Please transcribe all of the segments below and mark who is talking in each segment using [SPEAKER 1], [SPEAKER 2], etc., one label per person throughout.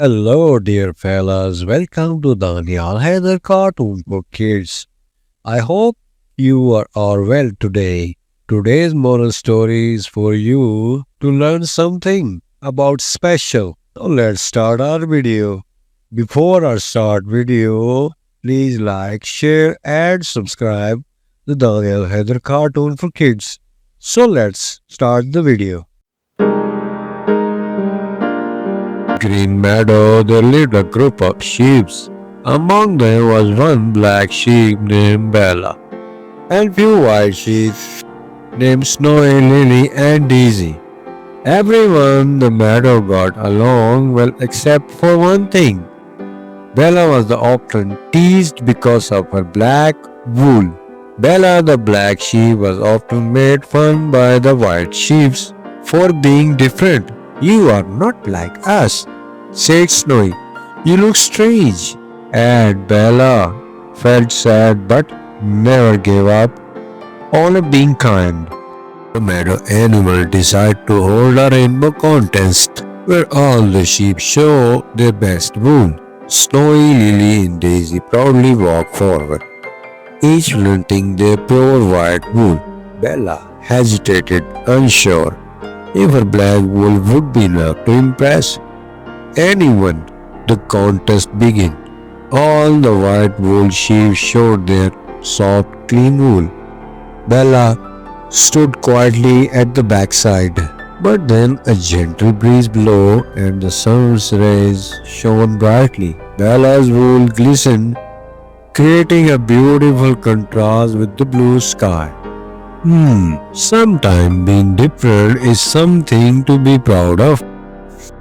[SPEAKER 1] Hello, dear fellas. Welcome to Daniel Heather Cartoon for Kids. I hope you are all well today. Today's moral story is for you to learn something about special. So let's start our video. Before I start video, please like, share, and subscribe to Daniel Heather Cartoon for Kids. So let's start the video. Green meadow there lived a group of sheep. Among them was one black sheep named Bella, and few white sheep named Snowy, Lily, and Daisy. Everyone in the meadow got along well except for one thing. Bella was often teased because of her black wool. Bella the black sheep was often made fun by the white sheep for being different. "You are not like us," said Snowy. "You look strange." And Bella felt sad but never gave up on being kind. The meadow animal decided to hold a rainbow contest where all the sheep show their best wool. Snowy, Lily, and Daisy proudly walked forward, each flaunting their pure white wool. Bella hesitated, unsure if her black wool would be enough to impress anyone. The contest began. All the white wool sheep showed their soft, clean wool. Bella stood quietly at the backside. But then a gentle breeze blew and the sun's rays shone brightly. Bella's wool glistened, creating a beautiful contrast with the blue sky. Sometimes being different is something to be proud of.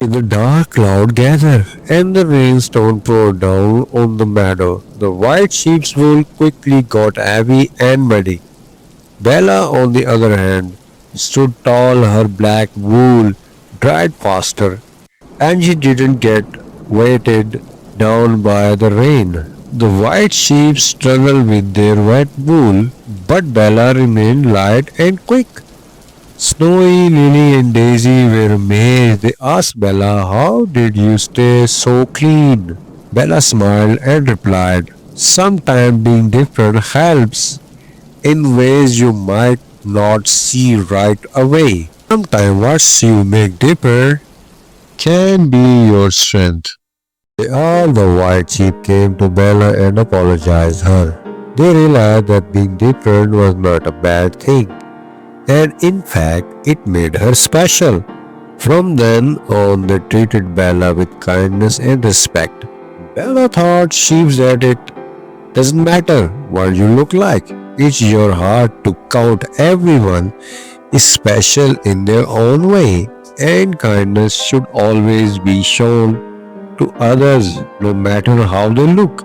[SPEAKER 1] In the dark cloud gathered, and the rainstorm poured down on the meadow. The white sheep's wool quickly got heavy and muddy. Bella, on the other hand, stood tall. Her black wool dried faster, and she didn't get weighted down by the rain. The white sheep struggled with their wet wool, but Bella remained light and quick. Snowy, Lily, and Daisy were amazed. They asked Bella, "How did you stay so clean?" Bella smiled and replied, "Sometimes being different helps in ways you might not see right away. Sometimes what you make different can be your strength." All the white sheep came to Bella and apologized her. They realized that being different was not a bad thing, and in fact it made her special. From then on they treated Bella with kindness and respect. Bella thought sheep that it doesn't matter what you look like. It's your heart to count everyone is special in their own way, and kindness should always be shown to others, no matter how they look,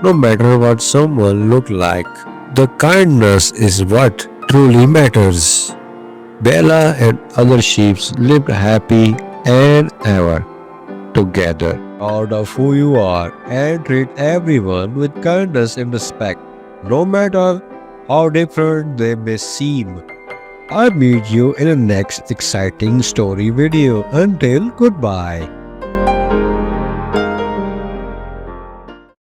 [SPEAKER 1] no matter what someone look like. The kindness is what truly matters. Bella and other sheep lived happy and ever together. Proud of who you are and treat everyone with kindness and respect, no matter how different they may seem. I'll meet you in the next exciting story video. Until goodbye.